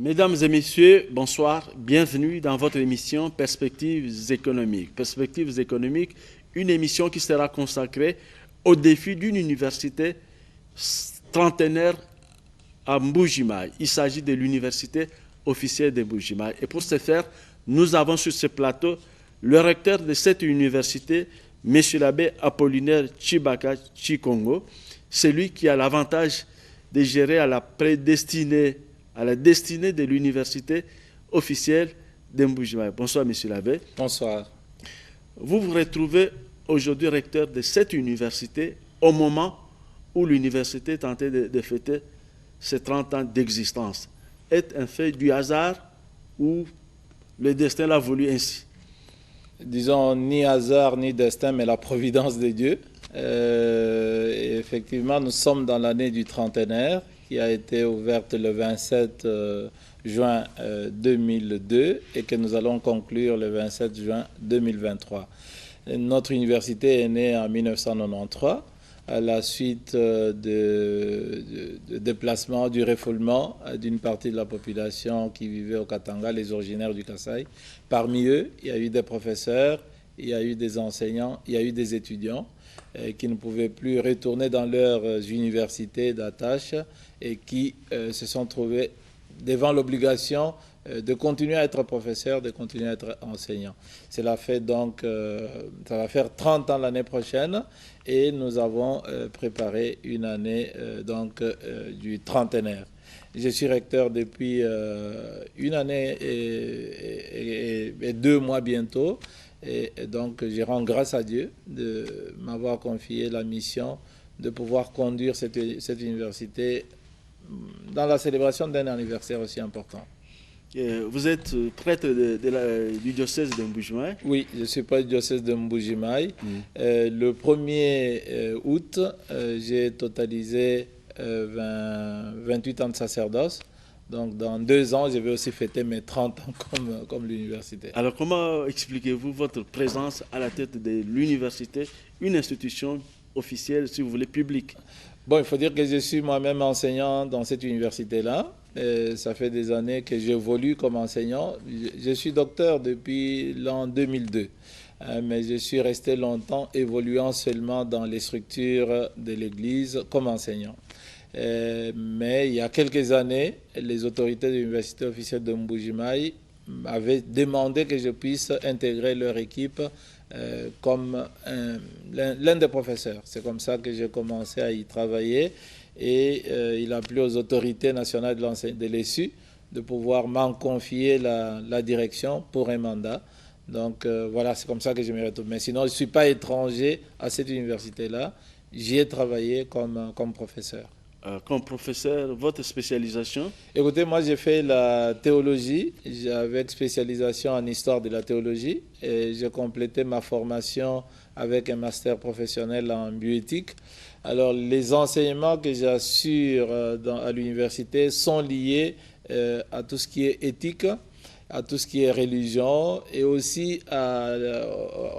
Mesdames et messieurs, bonsoir. Bienvenue dans votre émission Perspectives économiques. Perspectives économiques, une émission qui sera consacrée au défi d'une université trentenaire à Mbujimaï. Il s'agit de l'université officielle de Mbujimaï. Et pour ce faire, nous avons sur ce plateau le recteur de cette université, M. l'abbé Apollinaire Chibaka Chikongo, celui qui a l'avantage de gérer à la destinée de l'université officielle de Mbujimaï. Bonsoir, M. l'abbé. Bonsoir. Vous vous retrouvez aujourd'hui recteur de cette université au moment où l'université tentait de fêter ses 30 ans d'existence. Est un fait du hasard ou le destin l'a voulu ainsi? Disons, ni hasard, ni destin, mais la providence de Dieu. Effectivement, nous sommes dans l'année du trentenaire qui a été ouverte le 27 juin 2002 et que nous allons conclure le 27 juin 2023. Notre université est née en 1993 à la suite de déplacement, du refoulement d'une partie de la population qui vivait au Katanga, les originaires du Kasaï. Parmi eux, il y a eu des professeurs, il y a eu des enseignants, il y a eu des étudiants qui ne pouvaient plus retourner dans leurs universités d'attache et qui se sont trouvés devant l'obligation de continuer à être professeur, de continuer à être enseignant. Cela fait donc, ça va faire 30 ans l'année prochaine et nous avons préparé une année du trentenaire. Je suis recteur depuis une année et 2 mois bientôt et donc je rends grâce à Dieu de m'avoir confié la mission de pouvoir conduire cette université dans la célébration d'un anniversaire aussi important. Vous êtes prêtre du diocèse de Mbujimaï? Oui, je suis prêtre du diocèse de Mbujimaï. Le 1er août, j'ai totalisé 28 ans de sacerdoce. Donc dans 2 ans, je vais aussi fêter mes 30 ans comme l'université. Alors comment expliquez-vous votre présence à la tête de l'université, une institution officielle, si vous voulez, publique? Bon, il faut dire que je suis moi-même enseignant dans cette université-là. Ça fait des années que j'évolue comme enseignant. Je suis docteur depuis l'an 2002, mais je suis resté longtemps évoluant seulement dans les structures de l'Église comme enseignant. Mais il y a quelques années, les autorités de l'université officielle de Mbujimaï avaient demandé que je puisse intégrer leur équipe comme l'un des professeurs. C'est comme ça que j'ai commencé à y travailler et il a plu aux autorités nationales de l'ESU de pouvoir m'en confier la direction pour un mandat. Donc voilà, c'est comme ça que je me retrouve. Mais sinon, je ne suis pas étranger à cette université-là. J'y ai travaillé comme professeur. Comme professeur, votre spécialisation? Écoutez, moi j'ai fait la théologie, avec spécialisation en histoire de la théologie, et j'ai complété ma formation avec un master professionnel en bioéthique. Alors les enseignements que j'assure à l'université sont liés à tout ce qui est éthique, à tout ce qui est religion et aussi à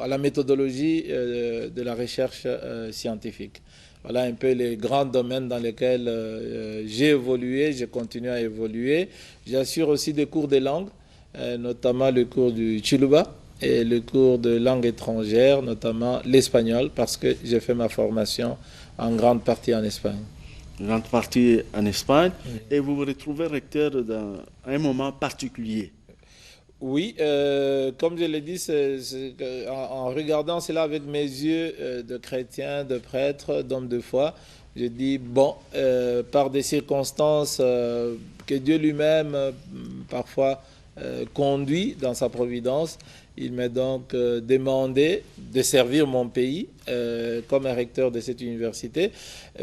la méthodologie de la recherche scientifique. Voilà un peu les grands domaines dans lesquels j'ai évolué, j'ai continué à évoluer. J'assure aussi des cours de langue, notamment le cours du Chiluba et le cours de langue étrangère, notamment l'espagnol, parce que j'ai fait ma formation en grande partie en Espagne. Grande partie en Espagne. Oui. Et vous vous retrouvez recteur à un moment particulier. Oui, comme je l'ai dit, en regardant cela avec mes yeux de chrétien, de prêtre, d'homme de foi, je dis, bon, par des circonstances que Dieu lui-même parfois conduit dans sa providence, il m'a donc demandé de servir mon pays comme un recteur de cette université.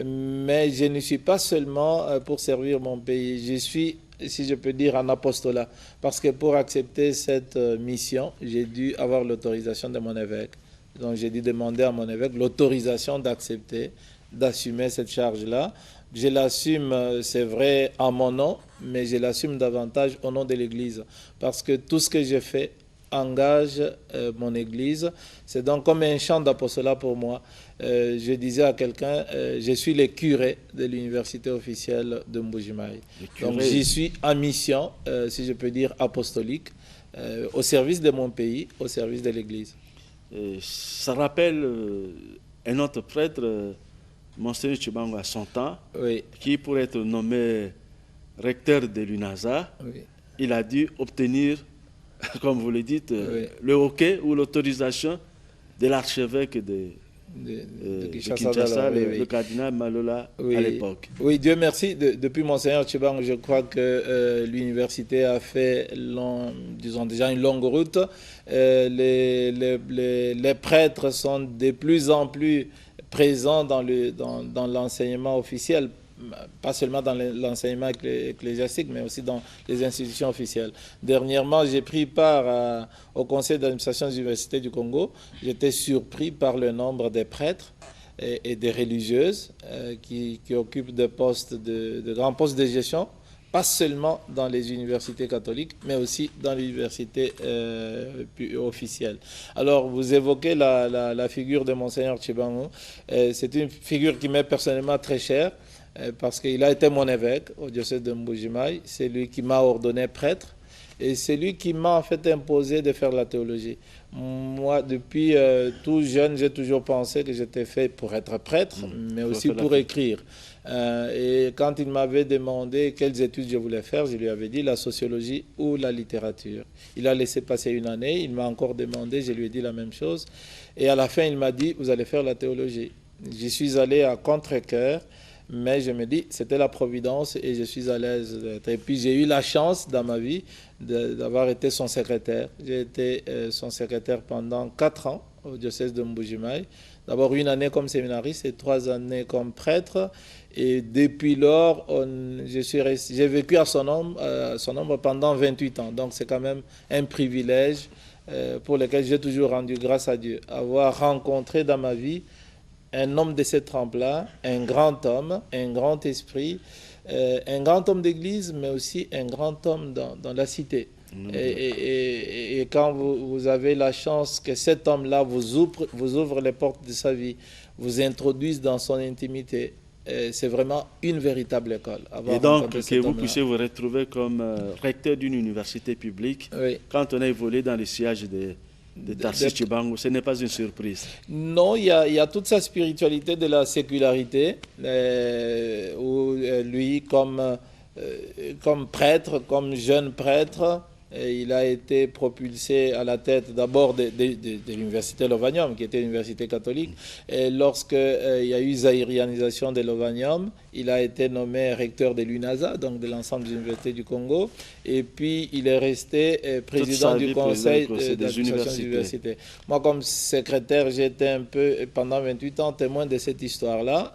Mais je ne suis pas seulement pour servir mon pays, je suis, si je peux dire, en apostolat. Parce que pour accepter cette mission, j'ai dû avoir l'autorisation de mon évêque. Donc j'ai dû demander à mon évêque l'autorisation d'accepter, d'assumer cette charge-là. Je l'assume, c'est vrai, en mon nom, mais je l'assume davantage au nom de l'Église. Parce que tout ce que je fais engage mon Église. C'est donc comme un champ d'apostolat pour moi. Je disais à quelqu'un, je suis le curé de l'université officielle de Mbuji-Mayi. Donc j'y suis en mission, si je peux dire apostolique, au service de mon pays, au service de l'Église. Ça rappelle un autre prêtre, Monseigneur Tchibango à son temps, Oui. qui pour être nommé recteur de l'UNASA, Oui. il a dû obtenir, comme vous le dites, Oui. le hockey ou l'autorisation de l'archevêque de Kinshasa, oui. le cardinal Malola Oui. à l'époque. Oui, Dieu merci. Depuis Monseigneur Tchibango, je crois que l'université a fait, disons déjà une longue route. Les prêtres sont de plus en plus présents dans l'enseignement officiel, pas seulement dans l'enseignement ecclésiastique, mais aussi dans les institutions officielles. Dernièrement, j'ai pris part au conseil d'administration de l'Université du Congo. J'étais surpris par le nombre des prêtres et des religieuses qui occupent des postes de grands postes de gestion, pas seulement dans les universités catholiques, mais aussi dans les universités officielles. Alors, vous évoquez la figure de Monseigneur Tchibango. C'est une figure qui m'est personnellement très chère, parce qu'il a été mon évêque au diocèse de Mbuji-Mayi. C'est lui qui m'a ordonné prêtre et c'est lui qui m'a en fait imposé de faire la théologie. Moi, depuis tout jeune, j'ai toujours pensé que j'étais fait pour être prêtre, mais aussi pour écrire. Et quand il m'avait demandé quelles études je voulais faire, je lui avais dit la sociologie ou la littérature. Il a laissé passer une année, il m'a encore demandé, je lui ai dit la même chose. Et à la fin, il m'a dit, vous allez faire la théologie. J'y suis allé à contre-cœur. Mais je me dis, c'était la providence et je suis à l'aise. Et puis j'ai eu la chance dans ma vie d'avoir été son secrétaire. J'ai été son secrétaire pendant 4 ans au diocèse de Mbuji-Mayi. D'abord une année comme séminariste et 3 années comme prêtre. Et depuis lors, j'ai vécu à son ombre pendant 28 ans. Donc c'est quand même un privilège pour lequel j'ai toujours rendu grâce à Dieu. Avoir rencontré dans ma vie un homme de cette trempe-là, un grand homme, un grand esprit, un grand homme d'église, mais aussi un grand homme dans la cité. Et quand vous avez la chance que cet homme-là vous ouvre les portes de sa vie, vous introduise dans son intimité, c'est vraiment une véritable école. Et donc, que vous puissiez vous retrouver comme recteur d'une université publique, oui, quand on a évolué dans le siège de Tarcisse Tchibango, ce n'est pas une surprise. Non, il y a toute sa spiritualité de la sécularité, où lui, comme prêtre, comme jeune prêtre, il a été propulsé à la tête d'abord de l'université Lovanium, qui était une université catholique. Et lorsqu'il y a eu zaïrianisation de Lovanium, il a été nommé recteur de l'UNASA, donc de l'ensemble des universités du Congo. Et puis, il est resté président du conseil d'administration des universités. Moi, comme secrétaire, j'étais un peu, pendant 28 ans, témoin de cette histoire-là.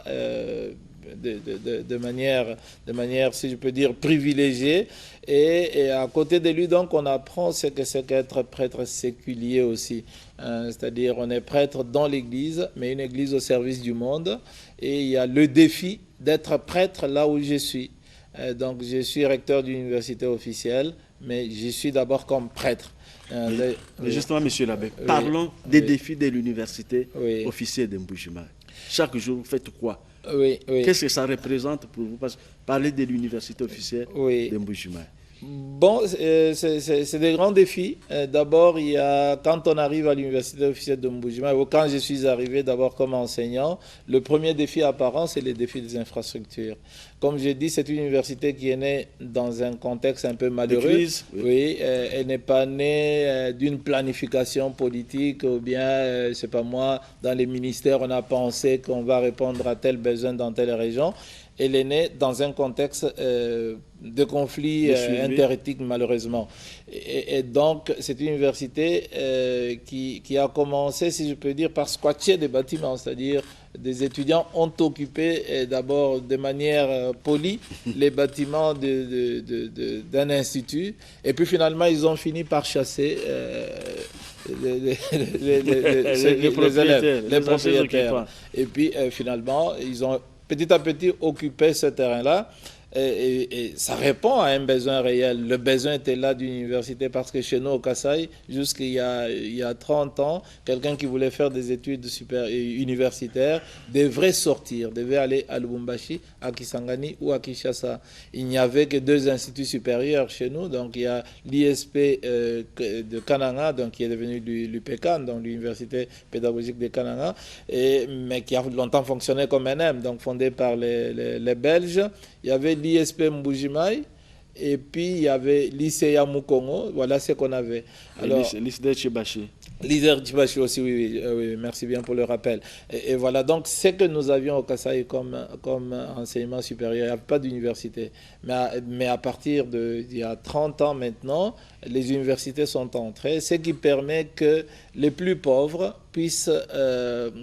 De manière, si je peux dire, privilégiée. Et à côté de lui, donc, on apprend ce que c'est qu'être prêtre séculier aussi. C'est-à-dire, on est prêtre dans l'Église, mais une Église au service du monde. Et il y a le défi d'être prêtre là où je suis. Donc, je suis recteur d'une université officielle, mais je suis d'abord comme prêtre. Mais justement, monsieur l'abbé, parlons des défis de l'université officielle de Mbuji-Mayi. Chaque jour, vous faites quoi? Qu'est-ce que ça représente pour vous? Parler de l'université officielle de Mbuji-Mayi. Bon, c'est des grands défis. D'abord, quand on arrive à l'université officielle de Mbuji-Mayi, ou quand je suis arrivé d'abord comme enseignant, le premier défi apparent, c'est le défi des infrastructures. Comme j'ai dit, c'est une université qui est née dans un contexte un peu malheureux. De crise, oui, elle n'est pas née d'une planification politique ou bien, je sais pas moi, dans les ministères, on a pensé qu'on va répondre à tel besoin dans telle région. Elle est née dans un contexte de conflit interethnique, malheureusement. Et donc, c'est une université qui a commencé, si je peux dire, par squatter des bâtiments, c'est-à-dire des étudiants ont occupé d'abord de manière polie les bâtiments d'un institut, et puis finalement, ils ont fini par chasser les élèves, les propriétaires. Et puis finalement, ils ont petit à petit occupé ce terrain-là. Et ça répond à un besoin réel. Le besoin était là d'une université parce que chez nous, au Kasaï, jusqu'il y a 30 ans, quelqu'un qui voulait faire des études universitaires devrait sortir, devait aller à Lubumbashi, à Kisangani ou à Kinshasa. Il n'y avait que 2 instituts supérieurs chez nous. Donc il y a l'ISP de Kananga, donc, qui est devenu l'UPECAN, donc l'Université pédagogique de Kananga, mais qui a longtemps fonctionné comme NM, donc fondé par les Belges. Il y avait l'ISP Mbujimai, et puis il y avait l'ICEA Mukongo. Voilà ce qu'on avait. Alors, l'ISDE Chibachi. L'ISDE Chibachi aussi, oui, merci bien pour le rappel. Et voilà, donc ce que nous avions au Kasaï comme enseignement supérieur, il n'y avait pas d'université. Mais à partir d'il y a 30 ans maintenant, les universités sont entrées, ce qui permet que les plus pauvres puissent,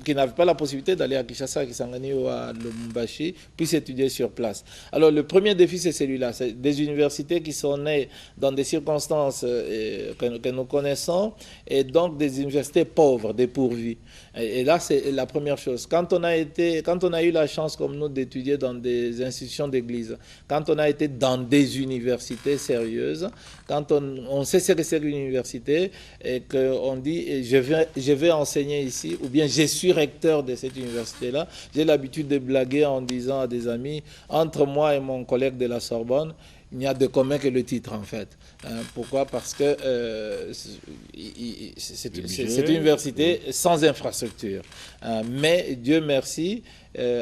qui n'avaient pas la possibilité d'aller à Kinshasa, à Kisangani ou à Lubumbashi, puissent étudier sur place. Alors le premier défi, c'est celui-là. C'est des universités qui sont nées dans des circonstances que nous connaissons, et donc des universités pauvres, dépourvues. Et là, c'est la première chose. Quand on a eu la chance, comme nous, d'étudier dans des institutions d'église, quand on a été dans des universités sérieuses, quand on sait ce que c'est qu'une université, et qu'on dit je vais enseigner ici, ou bien je suis recteur de cette université-là, j'ai l'habitude de blaguer en disant à des amis, entre moi et mon collègue de la Sorbonne, il n'y a de commun que le titre, en fait. Pourquoi? Parce que c'est une université sans infrastructure. Mais Dieu merci,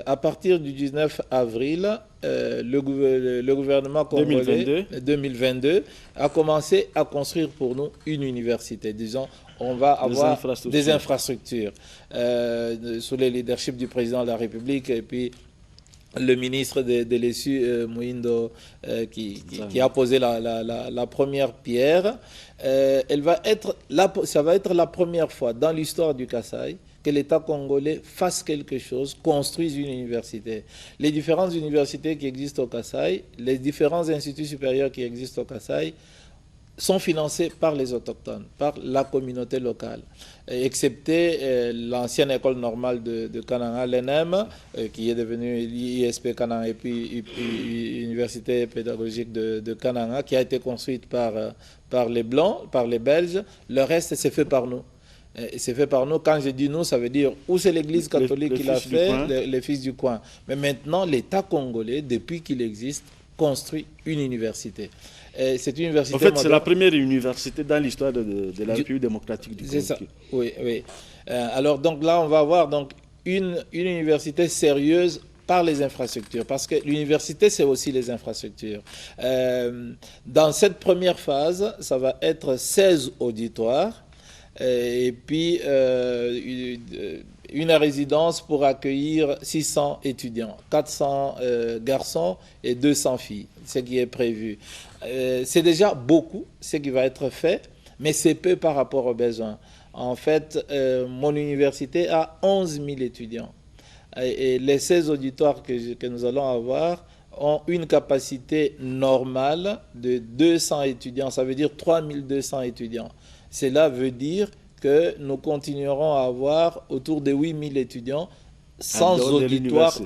à partir du 19 avril, le gouvernement congolais 2022 a commencé à construire pour nous une université. Disons, on va avoir des infrastructures sous le leadership du président de la République, et puis le ministre de l'ESU, Mouindo, qui a posé la première pierre. Ça va être la première fois dans l'histoire du Kasaï que l'État congolais fasse quelque chose, construise une université. Les différentes universités qui existent au Kasaï, les différents instituts supérieurs qui existent au Kasaï, sont financés par les autochtones, par la communauté locale, excepté l'ancienne école normale de Kananga, l'ENEM, qui est devenue l'ISP Kananga, et puis l'université pédagogique de Kananga, qui a été construite par les Blancs, par les Belges. Le reste, c'est fait par nous. C'est fait par nous. Quand je dis nous, ça veut dire où c'est l'Église catholique qui l'a fait, les fils du coin. Mais maintenant, l'État congolais, depuis qu'il existe, construit une université. Cette université en fait, c'est la première université dans l'histoire de la République démocratique du Congo. C'est ça, oui. Alors, donc là, on va avoir donc, une université sérieuse par les infrastructures, parce que l'université, c'est aussi les infrastructures. Dans cette première phase, ça va être 16 auditoires, et puis une résidence pour accueillir 600 étudiants, 400 garçons et 200 filles, ce qui est prévu. C'est déjà beaucoup ce qui va être fait, mais c'est peu par rapport aux besoins. En fait, mon université a 11 000 étudiants. Et les 16 auditoires que nous allons avoir ont une capacité normale de 200 étudiants. Ça veut dire 3200 étudiants. Cela veut dire que nous continuerons à avoir autour de 8 000 étudiants sans auditoire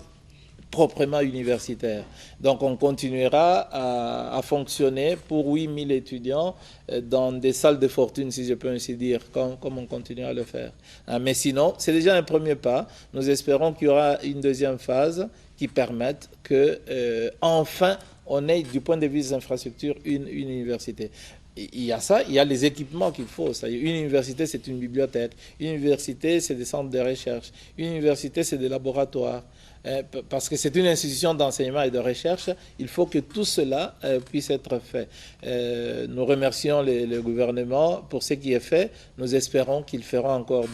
proprement universitaire. Donc on continuera à fonctionner pour 8 000 étudiants dans des salles de fortune, si je peux ainsi dire, comme on continue à le faire. Mais sinon, c'est déjà un premier pas. Nous espérons qu'il y aura une deuxième phase qui permette que, enfin, on ait, du point de vue des infrastructures, une université. Il y a ça, il y a les équipements qu'il faut. Une université, c'est une bibliothèque. Une université, c'est des centres de recherche. Une université, c'est des laboratoires. Parce que c'est une institution d'enseignement et de recherche, il faut que tout cela puisse être fait. Nous remercions le gouvernement pour ce qui est fait. Nous espérons qu'ils feront encore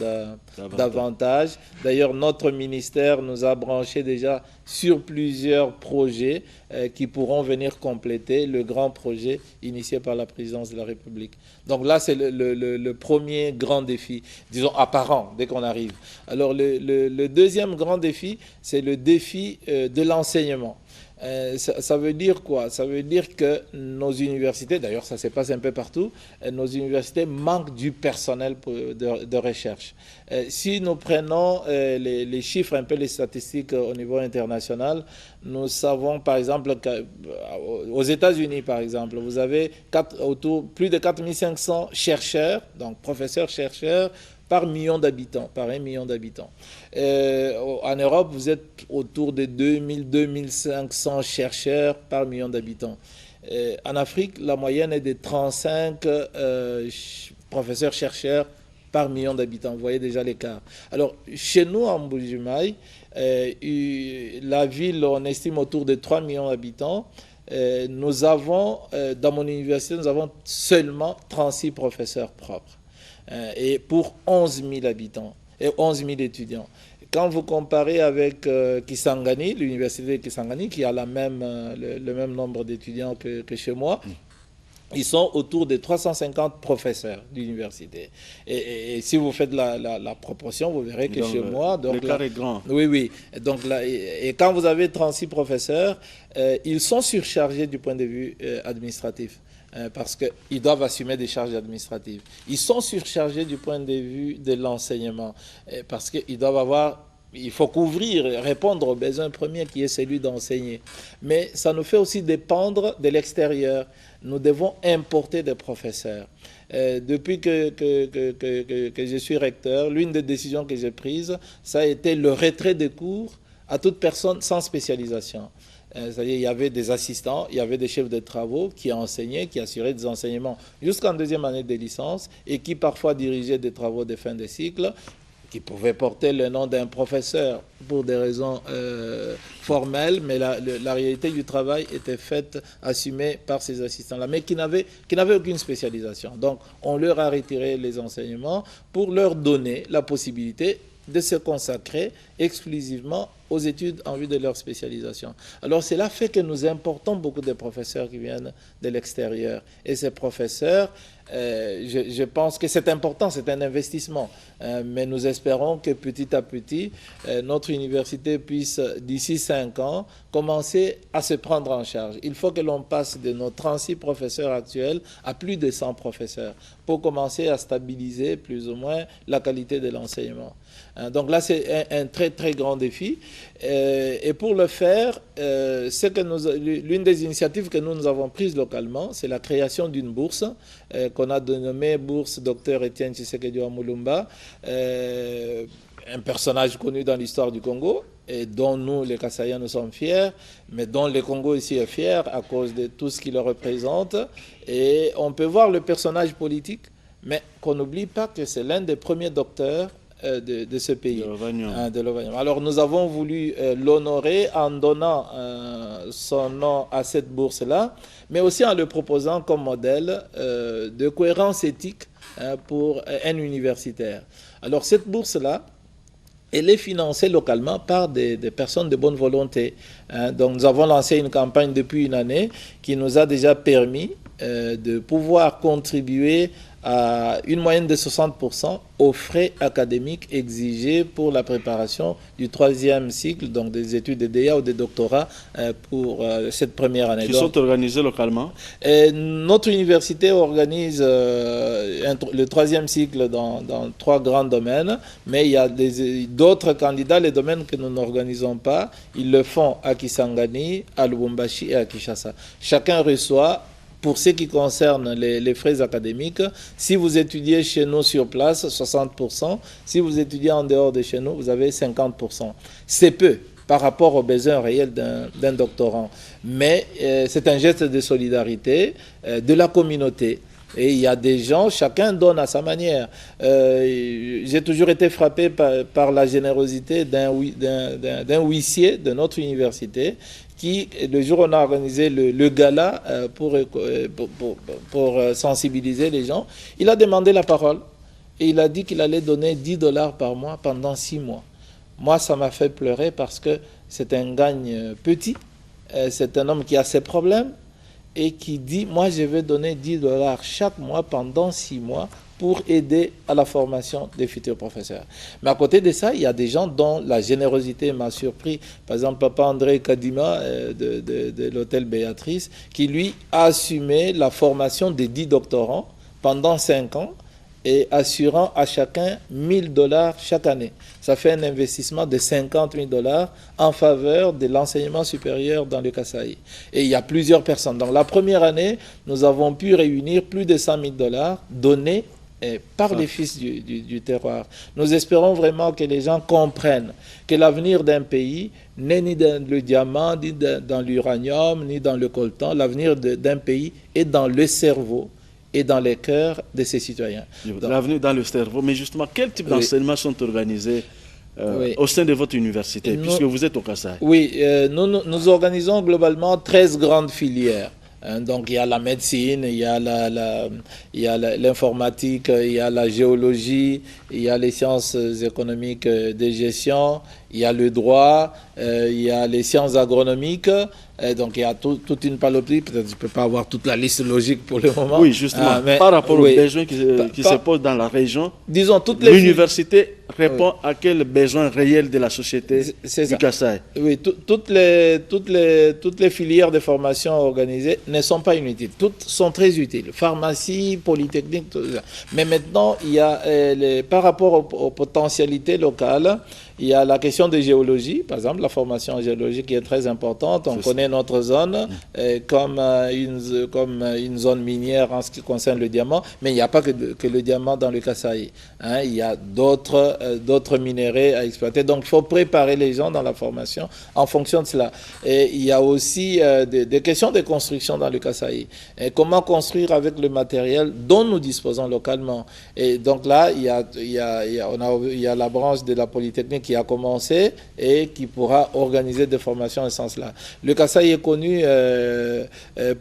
davantage. D'ailleurs, notre ministère nous a branchés déjà sur plusieurs projets qui pourront venir compléter le grand projet initié par la présidence de la République. Donc là, c'est le premier grand défi, disons apparent, dès qu'on arrive. Alors le deuxième grand défi, c'est le défi de l'enseignement. Ça veut dire quoi? Ça veut dire que nos universités, d'ailleurs ça se passe un peu partout, nos universités manquent du personnel de recherche. Si nous prenons les chiffres, un peu les statistiques au niveau international, nous savons par exemple qu'aux États-Unis, par exemple, vous avez plus de 4500 chercheurs, donc professeurs-chercheurs, par million d'habitants, par 1 million d'habitants. En Europe, vous êtes autour de 2000-2500 chercheurs par million d'habitants. En Afrique, la moyenne est de 35 professeurs-chercheurs par million d'habitants. Vous voyez déjà l'écart. Alors, chez nous, en Mbuji-Mayi, la ville, on estime autour de 3 millions d'habitants. Nous avons, dans mon université, nous avons seulement 36 professeurs propres. Et pour 11 000 habitants et 11 000 étudiants. Quand vous comparez avec Kisangani, l'université de Kisangani, qui a le même nombre d'étudiants que chez moi, ils sont autour de 350 professeurs d'université. Et si vous faites la proportion, vous verrez que chez moi... Donc l'écart est grand. Oui, oui. Donc et quand vous avez 36 professeurs, ils sont surchargés du point de vue administratif. Parce qu'ils doivent assumer des charges administratives. Ils sont surchargés du point de vue de l'enseignement, parce qu'ils doivent avoir... Il faut couvrir, répondre aux besoins premiers qui est celui d'enseigner. Mais ça nous fait aussi dépendre de l'extérieur. Nous devons importer des professeurs. Depuis que je suis recteur, l'une des décisions que j'ai prises, ça a été le retrait des cours à toute personne sans spécialisation. C'est-à-dire il y avait des assistants, il y avait des chefs de travaux qui enseignaient, qui assuraient des enseignements jusqu'en deuxième année de licence et qui parfois dirigeaient des travaux de fin de cycle, qui pouvaient porter le nom d'un professeur pour des raisons formelles, mais la réalité du travail était faite, assumée par ces assistants-là, mais qui n'avaient aucune spécialisation. Donc on leur a retiré les enseignements pour leur donner la possibilité de se consacrer exclusivement aux études en vue de leur spécialisation. Alors cela fait que nous importons beaucoup de professeurs qui viennent de l'extérieur. Et ces professeurs, je pense que c'est important, c'est un investissement. Mais nous espérons que petit à petit, notre université puisse, d'ici 5 ans, commencer à se prendre en charge. Il faut que l'on passe de nos 36 professeurs actuels à plus de 100 professeurs pour commencer à stabiliser plus ou moins la qualité de l'enseignement. Donc là, c'est un très très grand défi. Et pour le faire, l'une des initiatives que nous avons prises localement, c'est la création d'une bourse qu'on a dénommée Bourse Dr Etienne Tshisekedi wa Mulumba, un personnage connu dans l'histoire du Congo et dont nous, les Kassaïens, nous sommes fiers, mais dont le Congo ici est fier à cause de tout ce qu'il représente. Et on peut voir le personnage politique, mais qu'on n'oublie pas que c'est l'un des premiers docteurs de ce pays, de l'Ovanium. Alors nous avons voulu l'honorer en donnant son nom à cette bourse-là, mais aussi en le proposant comme modèle de cohérence éthique pour un universitaire. Alors cette bourse-là, elle est financée localement par des personnes de bonne volonté. Donc nous avons lancé une campagne depuis une année qui nous a déjà permis de pouvoir contribuer à une moyenne de 60% aux frais académiques exigés pour la préparation du 3e cycle, donc des études de DEA ou de doctorat pour cette première année. Qui sont organisés localement? Notre université organise le 3e cycle dans 3 grands domaines, mais il y a d'autres candidats, les domaines que nous n'organisons pas, ils le font à Kisangani, à Lubumbashi et à Kinshasa. Chacun reçoit, pour ce qui concerne les frais académiques, si vous étudiez chez nous sur place, 60%. Si vous étudiez en dehors de chez nous, vous avez 50%. C'est peu par rapport aux besoins réels d'un doctorant. Mais c'est un geste de solidarité de la communauté. Et il y a des gens, chacun donne à sa manière. J'ai toujours été frappé par la générosité d'un huissier de notre université qui, le jour où on a organisé le gala pour sensibiliser les gens, il a demandé la parole et il a dit qu'il allait donner $10 par mois pendant 6 mois. Moi, ça m'a fait pleurer parce que c'est un gagne petit, c'est un homme qui a ses problèmes et qui dit, moi, je vais donner $10 chaque mois pendant 6 mois pour aider à la formation des futurs professeurs. Mais à côté de ça, il y a des gens dont la générosité m'a surpris. Par exemple, Papa André Kadima de l'hôtel Béatrice, qui lui a assumé la formation des 10 doctorants pendant 5 ans et assurant à chacun $1000 chaque année. Ça fait un investissement de $50 000 en faveur de l'enseignement supérieur dans le Kasaï. Et il y a plusieurs personnes. Donc la première année, nous avons pu réunir plus de $100 000 donnés par les fils du terroir. Nous espérons vraiment que les gens comprennent que l'avenir d'un pays n'est ni dans le diamant, ni dans l'uranium, ni dans le coltan. L'avenir d'un pays est dans le cerveau et dans les cœurs de ses citoyens. L'avenir dans le cerveau. Mais justement, quel type d'enseignements sont organisés au sein de votre université, puisque vous êtes au Kasaï? Oui, nous organisons globalement 13 grandes filières. Donc il y a la médecine, il y a l'informatique, il y a la géologie, il y a les sciences économiques de gestion, il y a le droit, il y a les sciences agronomiques. Donc il y a toute une panoplie. Peut-être que je ne peux pas avoir toute la liste logique pour le moment. Oui, justement, par rapport aux besoins qui se posent dans la région, disons, l'université répond à quel besoin réel de la société du Kasaï? Oui, toutes les filières de formation organisées ne sont pas inutiles. Toutes sont très utiles. Pharmacie, polytechnique, tout ça. Mais maintenant, il y a par rapport aux potentialités locales, il y a la question de géologie, par exemple, la formation géologique qui est très importante. On connaît notre zone comme une zone minière en ce qui concerne le diamant, mais il n'y a pas que le diamant dans le Kasaï. Il y a d'autres minéraux à exploiter. Donc, il faut préparer les gens dans la formation en fonction de cela. Et il y a aussi des questions de construction dans le Kasaï. Et comment construire avec le matériel dont nous disposons localement. Et donc là, il y a la branche de la Polytechnique qui a commencé et qui pourra organiser des formations en ce sens-là. Le Kasaï est connu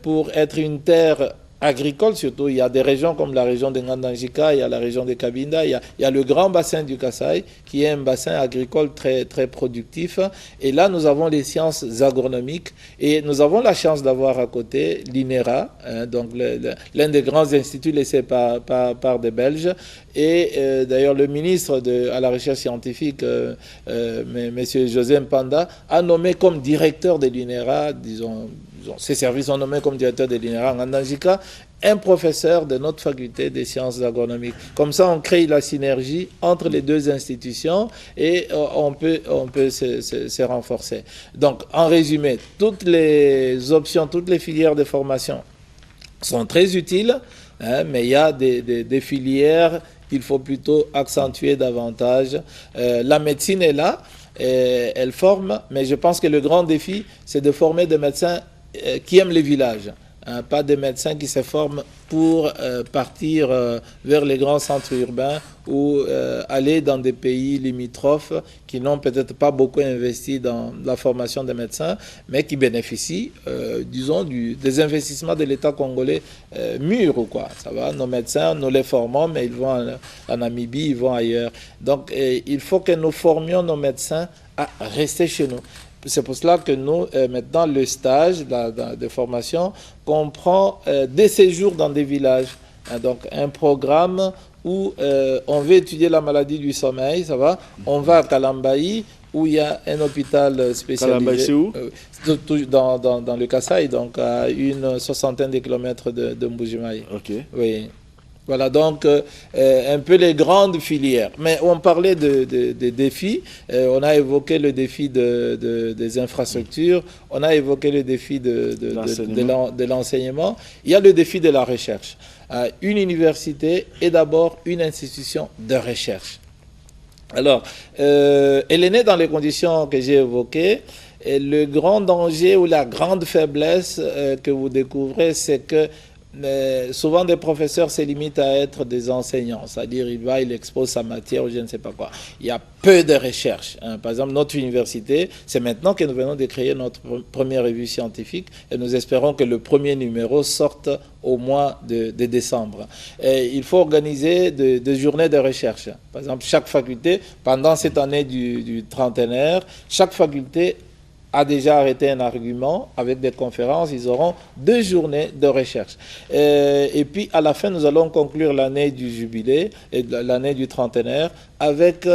pour être une terre agricole surtout. Il y a des régions comme la région de Ngandanjika, il y a la région de Kabinda, il y a le grand bassin du Kasaï qui est un bassin agricole très, très productif. Et là, nous avons les sciences agronomiques et nous avons la chance d'avoir à côté l'INERA, donc l'un des grands instituts laissés par des Belges. Et d'ailleurs, le ministre à la recherche scientifique, M. José Mpanda, a nommé comme directeur de l'INERA, disons, ses services sont nommés comme directeur de l'INERA en Ngandanjika, un professeur de notre faculté des sciences agronomiques. Comme ça, on crée la synergie entre les deux institutions et on peut se renforcer. Donc, en résumé, toutes les options, toutes les filières de formation sont très utiles, mais il y a des filières qu'il faut plutôt accentuer davantage. La médecine est là, elle forme, mais je pense que le grand défi, c'est de former des médecins qui aiment les villages, pas des médecins qui se forment pour partir vers les grands centres urbains ou aller dans des pays limitrophes qui n'ont peut-être pas beaucoup investi dans la formation des médecins, mais qui bénéficient, disons, des investissements de l'État congolais mûrs ou quoi. Ça va, nos médecins, nous les formons, mais ils vont en Namibie, ils vont ailleurs. Donc, il faut que nous formions nos médecins à rester chez nous. C'est pour cela que nous, maintenant, le stage de formation comprend des séjours dans des villages. Donc, un programme où on veut étudier la maladie du sommeil, ça va. On va à Kalambayi, où il y a un hôpital spécialisé. Kalambayi, c'est où? Dans le Kasaï, donc à une 60aine de kilomètres de Mbujimayi. Ok. Oui. Voilà donc un peu les grandes filières. Mais on parlait des défis. On a évoqué le défi des infrastructures. On a évoqué le défi de l'enseignement. Il y a le défi de la recherche. Une université est d'abord une institution de recherche. Alors, elle est née dans les conditions que j'ai évoquées. Et le grand danger ou la grande faiblesse que vous découvrez, c'est que souvent des professeurs se limitent à être des enseignants, c'est-à-dire il expose sa matière ou je ne sais pas quoi. Il y a peu de recherche. Par exemple, notre université, c'est maintenant que nous venons de créer notre première revue scientifique et nous espérons que le premier numéro sorte au mois de décembre. Et il faut organiser des journées de recherche. Par exemple, chaque faculté, pendant cette année du trentenaire, chaque faculté a déjà arrêté un argument avec des conférences. Ils auront 2 journées de recherche. Et puis, à la fin, nous allons conclure l'année du jubilé, l'année du trentenaire, avec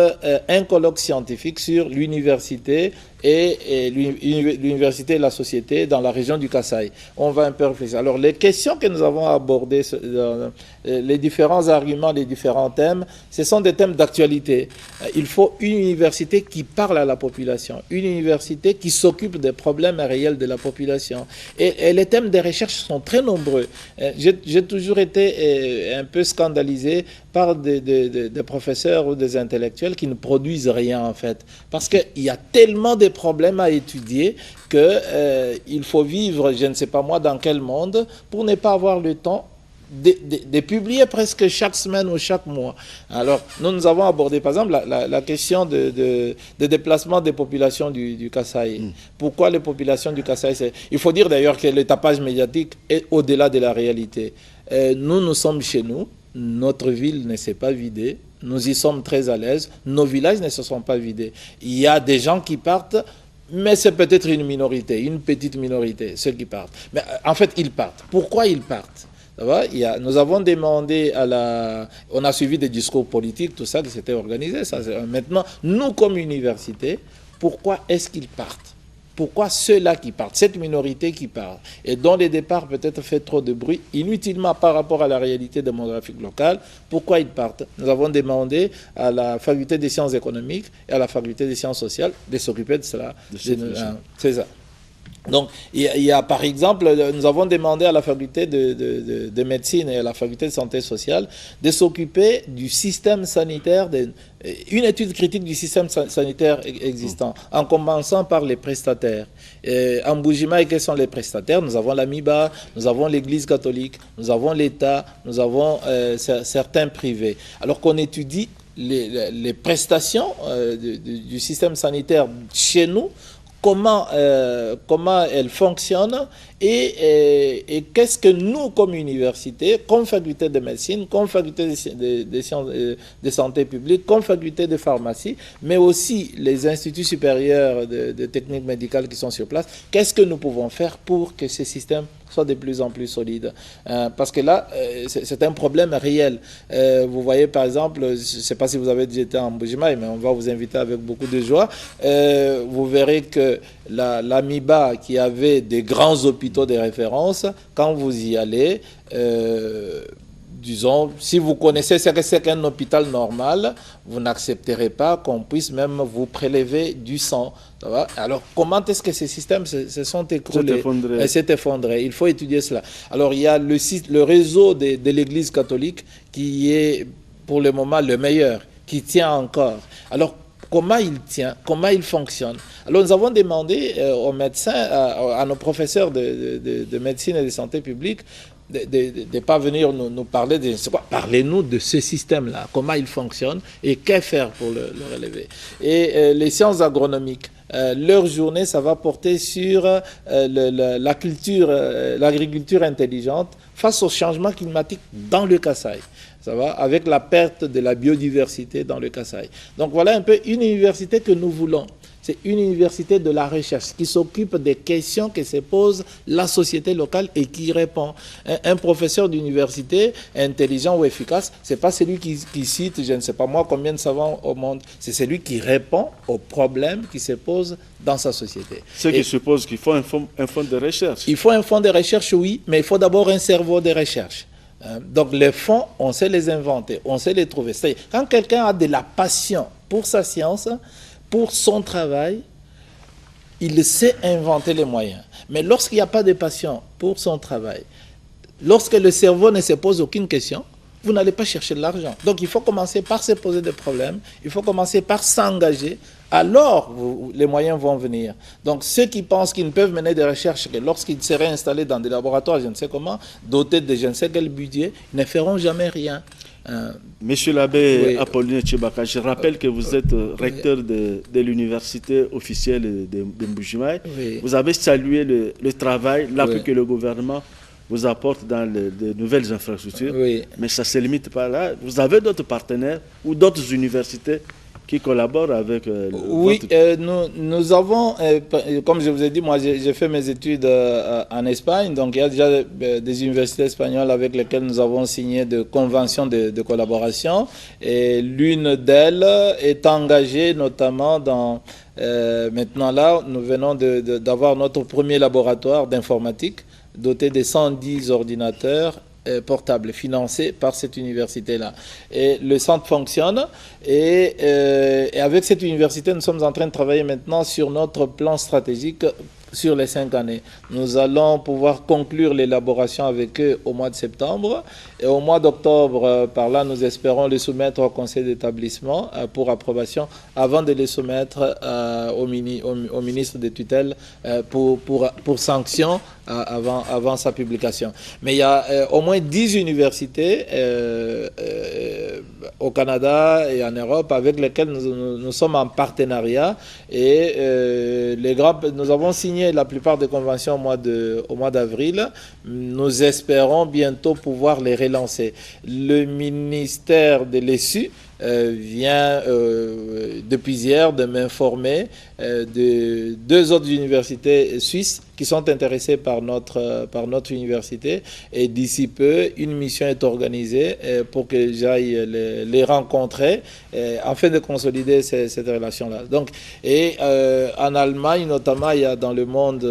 un colloque scientifique sur l'université et l'université et la société dans la région du Kasaï. On va un peu réfléchir. Alors, les questions que nous avons abordées, les différents arguments, les différents thèmes, ce sont des thèmes d'actualité. Il faut une université qui parle à la population, une université qui s'occupe des problèmes réels de la population. Et les thèmes de recherche sont très nombreux. J'ai toujours été un peu scandalisé par des professeurs ou des intellectuels qui ne produisent rien en fait. Parce qu'il y a tellement de problèmes à étudier qu'il faut vivre, je ne sais pas moi dans quel monde, pour ne pas avoir le temps de publier presque chaque semaine ou chaque mois. Alors, nous avons abordé, par exemple, la question de déplacement des populations du Kasaï. Pourquoi les populations du Kasaï? Il faut dire d'ailleurs que le tapage médiatique est au-delà de la réalité. Nous sommes chez nous, notre ville ne s'est pas vidée, nous y sommes très à l'aise, nos villages ne se sont pas vidés. Il y a des gens qui partent, mais c'est peut-être une minorité, une petite minorité, ceux qui partent. Mais en fait, ils partent. Pourquoi ils partent? Ça va? Nous avons demandé on a suivi des discours politiques, tout ça qui s'était organisé. Maintenant, nous comme université, pourquoi est-ce qu'ils partent? Pourquoi ceux-là qui partent, cette minorité qui part, et dont les départs peut-être fait trop de bruit, inutilement par rapport à la réalité démographique locale, pourquoi ils partent? Nous avons demandé à la faculté des sciences économiques et à la faculté des sciences sociales de s'occuper de cela. C'est ça. Donc, il y a par exemple, nous avons demandé à la faculté de médecine et à la faculté de santé sociale de s'occuper du système sanitaire, une étude critique du système sanitaire existant, en commençant par les prestataires. En Mbuji-Mayi, quels sont les prestataires? Nous avons la MIBA, nous avons l'Église catholique, nous avons l'État, nous avons certains privés. Alors qu'on étudie les prestations du système sanitaire chez nous, comment elle fonctionne et qu'est-ce que nous, comme université, comme faculté de médecine, comme faculté de sciences de santé publique, comme faculté de pharmacie, mais aussi les instituts supérieurs de techniques médicales qui sont sur place, qu'est-ce que nous pouvons faire pour que ce système soit de plus en plus solide. Parce que là, c'est un problème réel. Vous voyez, par exemple, je ne sais pas si vous avez déjà été en Mbuji-Mayi, mais on va vous inviter avec beaucoup de joie. Vous verrez que la MIBA, qui avait des grands hôpitaux de référence, quand vous y allez, disons, si vous connaissez ce que c'est qu'un hôpital normal, vous n'accepterez pas qu'on puisse même vous prélever du sang. Alors, comment est-ce que ces systèmes se sont écroulés et s'est effondré? Il faut étudier cela. Alors, il y a le réseau de l'Église catholique qui est, pour le moment, le meilleur, qui tient encore. Alors, comment il tient? Comment il fonctionne? Alors, nous avons demandé aux médecins, à nos professeurs de médecine et de santé publique, de ne pas venir nous parler de parlez-nous de ce système-là, comment il fonctionne et que faire pour le relever. Et les sciences agronomiques, leur journée, ça va porter sur la culture, l'agriculture intelligente face au changement climatique dans le Kasaï. Ça va, avec la perte de la biodiversité dans le Kasaï. Donc voilà un peu une université que nous voulons. C'est une université de la recherche qui s'occupe des questions que se pose la société locale et qui répond. Un professeur d'université intelligent ou efficace, ce n'est pas celui qui cite, je ne sais pas moi, combien de savants au monde. C'est celui qui répond aux problèmes qui se posent dans sa société. Ce qui suppose qu'il faut un fonds de recherche. Il faut un fonds de recherche, oui, mais il faut d'abord un cerveau de recherche. Donc les fonds, on sait les inventer, on sait les trouver. C'est-à-dire, quand quelqu'un a de la passion pour sa science, pour son travail, il sait inventer les moyens. Mais lorsqu'il n'y a pas de passion pour son travail, lorsque le cerveau ne se pose aucune question, vous n'allez pas chercher de l'argent. Donc il faut commencer par se poser des problèmes, il faut commencer par s'engager, alors les moyens vont venir. Donc ceux qui pensent qu'ils ne peuvent mener des recherches, que lorsqu'ils seraient installés dans des laboratoires, je ne sais comment, dotés de je ne sais quel budget, ils ne feront jamais rien. Monsieur l'abbé oui. Apollinaire Tchibaka, je rappelle que vous êtes recteur de l'université officielle de Mbuji-Mayi. Oui. Vous avez salué le travail, l'appui oui. que le gouvernement vous apporte dans de nouvelles infrastructures, oui. mais ça ne se limite pas là. Vous avez d'autres partenaires ou d'autres universités qui collaborent avec Oui, votre... nous avons, comme je vous ai dit, moi j'ai fait mes études en Espagne, donc il y a déjà des universités espagnoles avec lesquelles nous avons signé de conventions de collaboration, et l'une d'elles est engagée notamment dans, maintenant là, nous venons d'avoir notre premier laboratoire d'informatique doté de 110 ordinateurs portable financé par cette université-là. Et le centre fonctionne et avec cette université, nous sommes en train de travailler maintenant sur notre plan stratégique sur les 5 années. Nous allons pouvoir conclure l'élaboration avec eux au mois de septembre et au mois d'octobre, par là, nous espérons les soumettre au conseil d'établissement pour approbation avant de les soumettre au ministre des tutelles pour sanction avant sa publication. Mais il y a au moins 10 universités au Canada et en Europe avec lesquelles nous sommes en partenariat et nous avons signé la plupart des conventions au mois d'avril. Nous espérons bientôt pouvoir les relancer. Le ministère de l'ESU vient depuis hier de m'informer de 2 autres universités suisses qui sont intéressées par notre université, et d'ici peu une mission est organisée pour que j'aille les rencontrer afin de consolider cette relation-là. Donc, et en Allemagne notamment, il y a dans le monde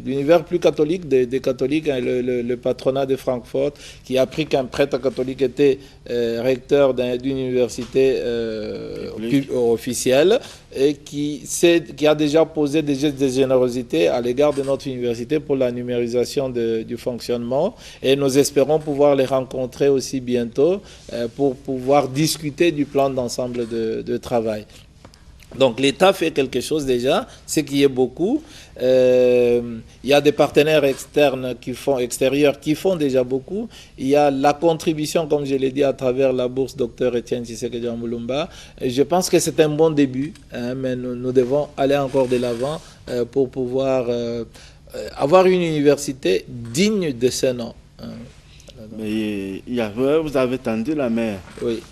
l'univers plus catholique des catholiques, hein, le patronat de Francfort qui a appris qu'un prêtre catholique était recteur d'une université officielle et qui a déjà posé des gestes de générosité à l'égard de notre université pour la numérisation du fonctionnement, et nous espérons pouvoir les rencontrer aussi bientôt pour pouvoir discuter du plan d'ensemble de travail. Donc l'État fait quelque chose déjà, c'est qu'il y a beaucoup. Il y a des partenaires extérieurs qui font déjà beaucoup. Il y a la contribution, comme je l'ai dit, à travers la bourse Dr Etienne Tshisekedi Mulumba. Je pense que c'est un bon début, hein, mais nous devons aller encore de l'avant pour pouvoir avoir une université digne de ce nom. Hein. Mais vous avez tendu la main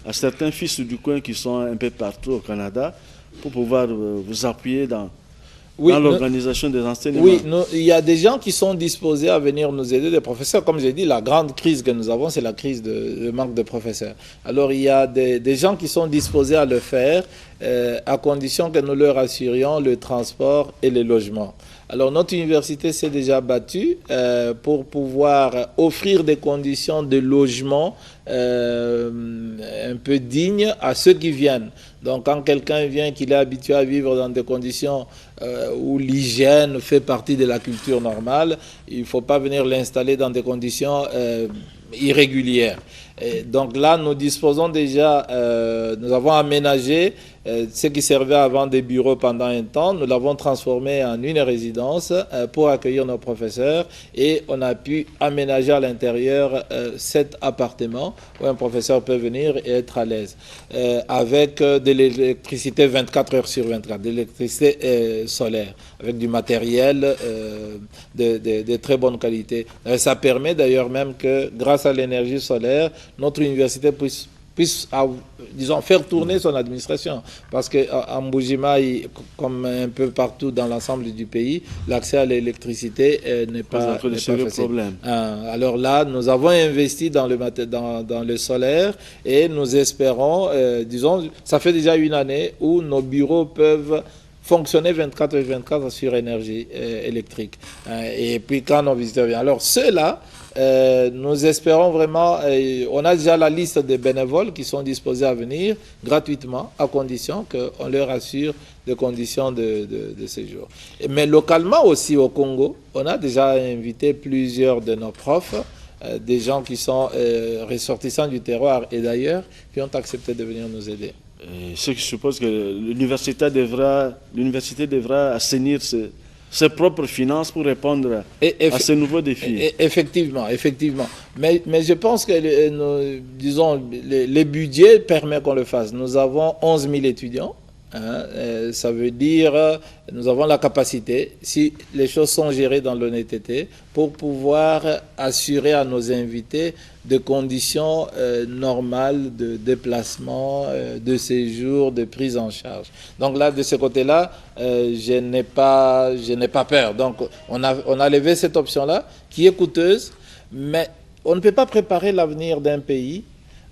à certains fils du coin qui sont un peu partout au Canada pour pouvoir vous appuyer dans l'organisation des enseignements. Oui, il y a des gens qui sont disposés à venir nous aider, des professeurs. Comme j'ai dit, la grande crise que nous avons, c'est la crise de manque de professeurs. Alors, il y a des gens qui sont disposés à le faire à condition que nous leur assurions le transport et le logement. Alors, notre université s'est déjà battue pour pouvoir offrir des conditions de logement un peu dignes à ceux qui viennent. Donc, quand quelqu'un vient, qu'il est habitué à vivre dans des conditions où l'hygiène fait partie de la culture normale, il ne faut pas venir l'installer dans des conditions irrégulières. Et donc là, nous disposons déjà, nous avons aménagé ce qui servait avant des bureaux pendant un temps, nous l'avons transformé en une résidence pour accueillir nos professeurs, et on a pu aménager à l'intérieur 7 appartements où un professeur peut venir et être à l'aise, avec de l'électricité 24 heures sur 24, de l'électricité solaire, avec du matériel de très bonne qualité. Ça permet d'ailleurs même que grâce à l'énergie solaire, notre université puisse disons, faire tourner son administration. Parce qu'en Mbuji-Mayi, comme un peu partout dans l'ensemble du pays, l'accès à l'électricité n'est pas facile. Alors là, nous avons investi dans le solaire, et nous espérons, disons, ça fait déjà une année où nos bureaux peuvent fonctionner 24/24 sur énergie électrique. Et puis quand nos visiteurs viennent. Alors ceux-là, nous espérons vraiment, on a déjà la liste des bénévoles qui sont disposés à venir gratuitement, à condition qu'on leur assure des conditions de séjour. Mais localement aussi au Congo, on a déjà invité plusieurs de nos profs, des gens qui sont ressortissants du terroir et d'ailleurs, qui ont accepté de venir nous aider. Ce qui suppose que l'université devra assainir ses propres finances pour répondre à ces nouveaux défis. Effectivement. Mais je pense que, disons, les budgets permettent qu'on le fasse. Nous avons 11 000 étudiants Ça veut dire nous avons la capacité, si les choses sont gérées dans l'honnêteté, pour pouvoir assurer à nos invités des conditions normales de déplacement, de séjour, de prise en charge. Donc là, de ce côté-là, je n'ai pas peur. Donc on a levé cette option-là qui est coûteuse, mais on ne peut pas préparer l'avenir d'un pays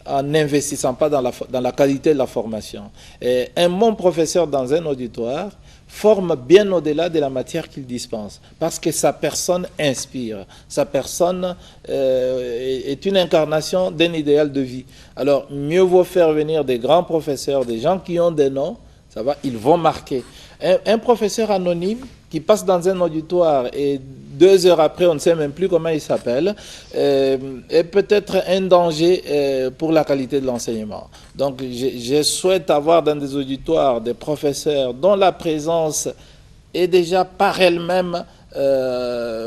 en n'investissant pas dans la qualité de la formation. Et un bon professeur dans un auditoire forme bien au-delà de la matière qu'il dispense, parce que sa personne inspire, sa personne est une incarnation d'un idéal de vie. Alors, mieux vaut faire venir des grands professeurs, des gens qui ont des noms, ça va, ils vont marquer. Un professeur anonyme qui passe dans un auditoire et 2 heures après, on ne sait même plus comment il s'appelle, est peut-être un danger pour la qualité de l'enseignement. Donc, je souhaite avoir dans des auditoires des professeurs dont la présence est déjà par elle-même,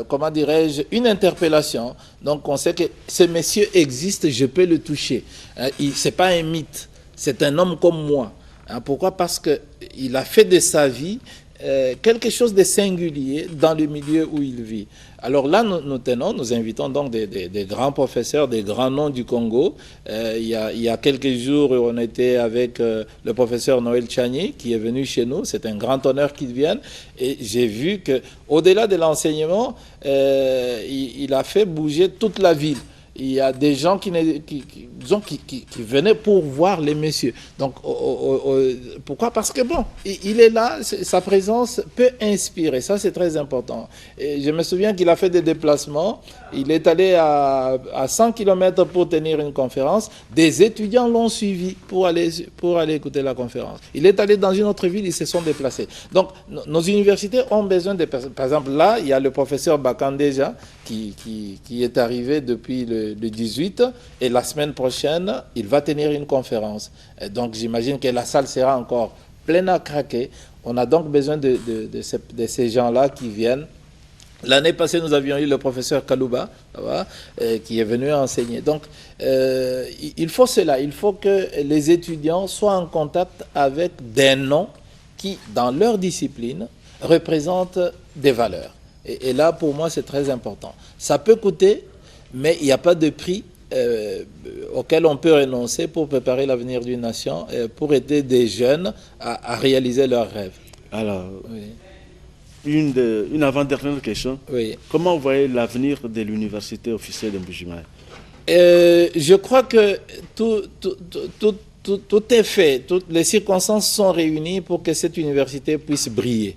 comment dirais-je, une interpellation. Donc, on sait que ce monsieur existe, je peux le toucher. Ce n'est pas un mythe, c'est un homme comme moi. Pourquoi? Parce qu'il a fait de sa vie quelque chose de singulier dans le milieu où il vit. Alors là, nous invitons donc des grands professeurs, des grands noms du Congo. Il y a quelques jours, on était avec le professeur Noël Tchani, qui est venu chez nous. C'est un grand honneur qu'il vienne. Et j'ai vu qu'au-delà de l'enseignement, il a fait bouger toute la ville. Il y a des gens qui venaient pour voir les messieurs. Donc, pourquoi? Parce que bon, il est là, sa présence peut inspirer. Ça, c'est très important. Et je me souviens qu'il a fait des déplacements. Il est allé à 100 km pour tenir une conférence. Des étudiants l'ont suivi pour aller écouter la conférence. Il est allé dans une autre ville, ils se sont déplacés. Donc, nos universités ont besoin de personnes. Par exemple, là, il y a le professeur Bakandeja qui est arrivé depuis le 18, et la semaine prochaine, il va tenir une conférence. Et donc, j'imagine que la salle sera encore pleine à craquer. On a donc besoin de ces gens-là qui viennent. L'année passée, nous avions eu le professeur Kalouba, qui est venu enseigner. Donc, il faut cela. Il faut que les étudiants soient en contact avec des noms qui, dans leur discipline, représentent des valeurs. Et là, pour moi, c'est très important. Ça peut coûter, mais il n'y a pas de prix auquel on peut renoncer pour préparer l'avenir d'une nation, pour aider des jeunes à réaliser leurs rêves. Alors, oui. Une avant-dernière question. Oui. Comment vous voyez l'avenir de l'université officielle de Mbuji-Mayi? Je crois que tout est fait, toutes les circonstances sont réunies pour que cette université puisse briller.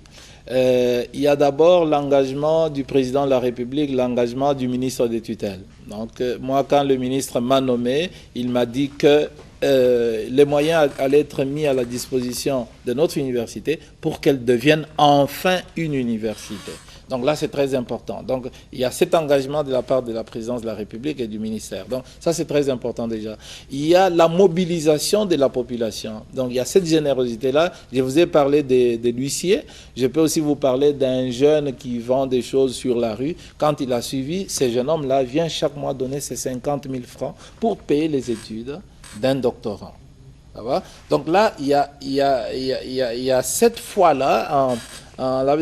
Il y a d'abord l'engagement du président de la République, l'engagement du ministre des tutelles. Donc moi, quand le ministre m'a nommé, il m'a dit que les moyens allaient être mis à la disposition de notre université pour qu'elle devienne enfin une université. Donc là, c'est très important. Donc il y a cet engagement de la part de la présidence de la République et du ministère. Donc ça, c'est très important déjà. Il y a la mobilisation de la population. Donc il y a cette générosité-là. Je vous ai parlé de l'huissier. Je peux aussi vous parler d'un jeune qui vend des choses sur la rue. Quand il a suivi, ce jeune homme-là vient chaque mois donner ses 50 000 francs pour payer les études d'un doctorant. Ça va? Donc là, il y a cette foi-là.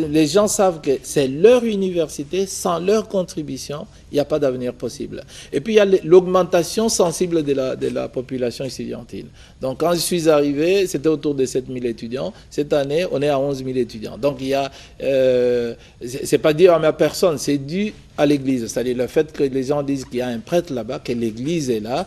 Les gens savent que c'est leur université, sans leur contribution, il n'y a pas d'avenir possible. Et puis il y a l'augmentation sensible de la population estudiantine. Donc quand je suis arrivé, c'était autour de 7 000 étudiants. Cette année, on est à 11 000 étudiants. Donc il y a, c'est pas dû à ma personne, c'est dû à l'Église. C'est-à-dire le fait que les gens disent qu'il y a un prêtre là-bas, que l'Église est là,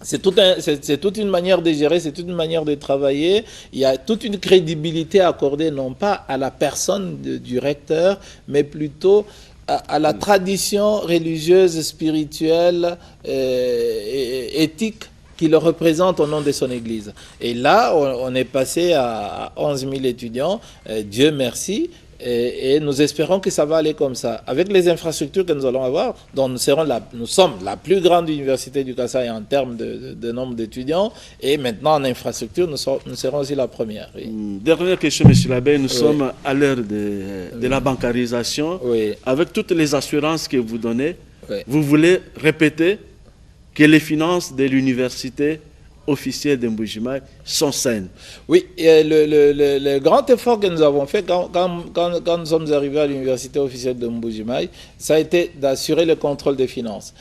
c'est toute une manière de gérer, c'est toute une manière de travailler. Il y a toute une crédibilité accordée non pas à la personne du recteur, mais plutôt à la tradition religieuse, spirituelle, éthique qui le représente au nom de son Église. Et là, on est passé à 11 000 étudiants, Dieu merci. Et nous espérons que ça va aller comme ça. Avec les infrastructures que nous allons avoir, dont nous sommes la plus grande université du Kasaï en termes de nombre d'étudiants, et maintenant en infrastructure, nous serons aussi la première. Oui. Dernière question, M. Labey, nous sommes à l'heure de la bancarisation. Oui. Avec toutes les assurances que vous donnez, vous voulez répéter que les finances de l'université officielle de Mbuji-Mayi sont saines. Oui, et le grand effort que nous avons fait quand nous sommes arrivés à l'université officielle de Mbuji-Mayi, ça a été d'assurer le contrôle des finances.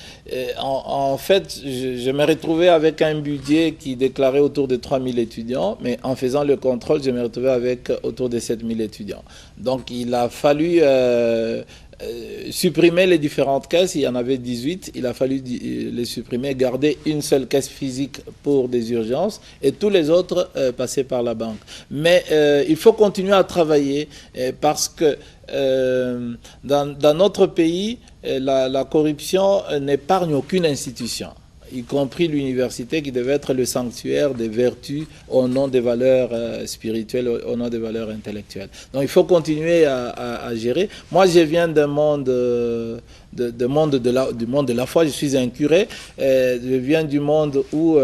En fait, je me retrouvais avec un budget qui déclarait autour de 3000 étudiants, mais en faisant le contrôle, je me retrouvais avec autour de 7000 étudiants. Donc il a fallu supprimer les différentes caisses. Il y en avait 18, il a fallu les supprimer, garder une seule caisse physique pour des urgences et tous les autres passer par la banque. Mais il faut continuer à travailler parce que dans notre pays, la corruption n'épargne aucune institution, y compris l'université qui devait être le sanctuaire des vertus au nom des valeurs spirituelles, au nom des valeurs intellectuelles. Donc il faut continuer à gérer. Moi, je viens d'un monde, du monde de la foi, je suis un curé, je viens du monde où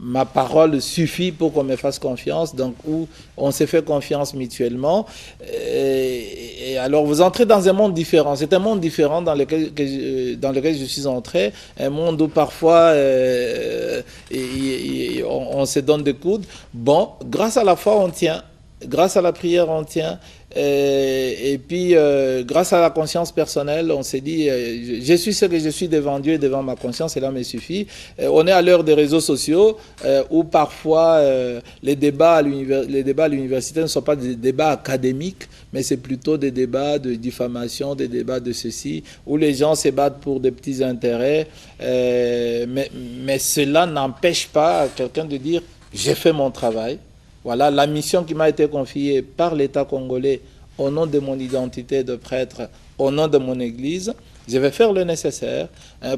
ma parole suffit pour qu'on me fasse confiance, donc où on s'est fait confiance mutuellement. Et alors vous entrez dans un monde différent. C'est un monde différent dans lequel je suis entré, un monde où parfois on se donne des coudes. Bon, grâce à la foi on tient, grâce à la prière on tient. Et puis, grâce à la conscience personnelle, on s'est dit, je suis ce que je suis devant Dieu et devant ma conscience, et là me suffit. On est à l'heure des réseaux sociaux, où parfois les débats à l'université ne sont pas des débats académiques, mais c'est plutôt des débats de diffamation, des débats de ceci, où les gens se battent pour des petits intérêts. Mais cela n'empêche pas quelqu'un de dire, j'ai fait mon travail. Voilà la mission qui m'a été confiée par l'État congolais au nom de mon identité de prêtre, au nom de mon église. Je vais faire le nécessaire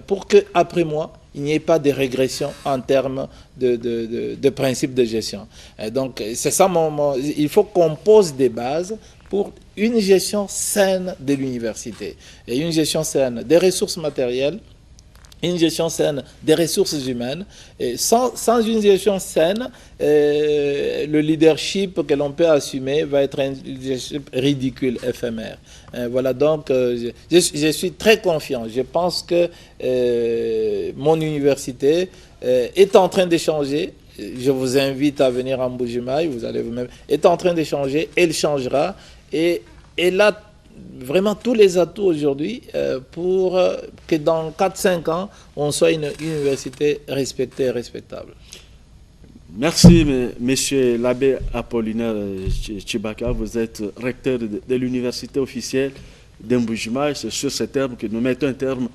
pour qu'après moi, il n'y ait pas de régression en termes de principe de gestion. Et donc, c'est ça il faut qu'on pose des bases pour une gestion saine de l'université et une gestion saine des ressources matérielles, une gestion saine des ressources humaines. Et sans une gestion saine, le leadership que l'on peut assumer va être un leadership ridicule, éphémère. Voilà, donc je suis très confiant. Je pense que mon université est en train de changer. Je vous invite à venir à Mbuji-Mayi, vous allez vous-même, est en train de changer, elle changera. Et là, vraiment tous les atouts aujourd'hui pour que dans 4-5 ans, on soit une université respectée et respectable. Merci, monsieur l'abbé Apollinaire Tshibaka. Vous êtes recteur de l'université officielle de Mbuji-Mayi. C'est sur ce terme que nous mettons un terme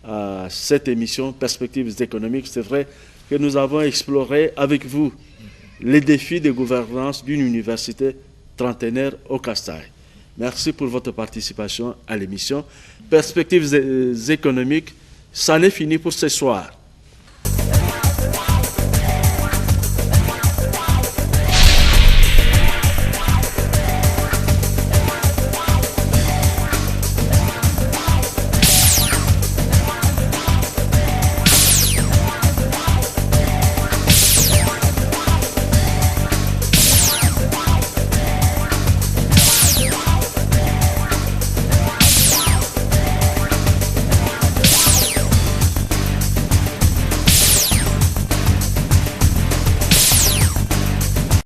à cette émission Perspectives économiques. C'est vrai que nous avons exploré avec vous les défis de gouvernance d'une université trentenaire au Kasaï. Merci pour votre participation à l'émission. Perspectives économiques, ça n'est fini pour ce soir.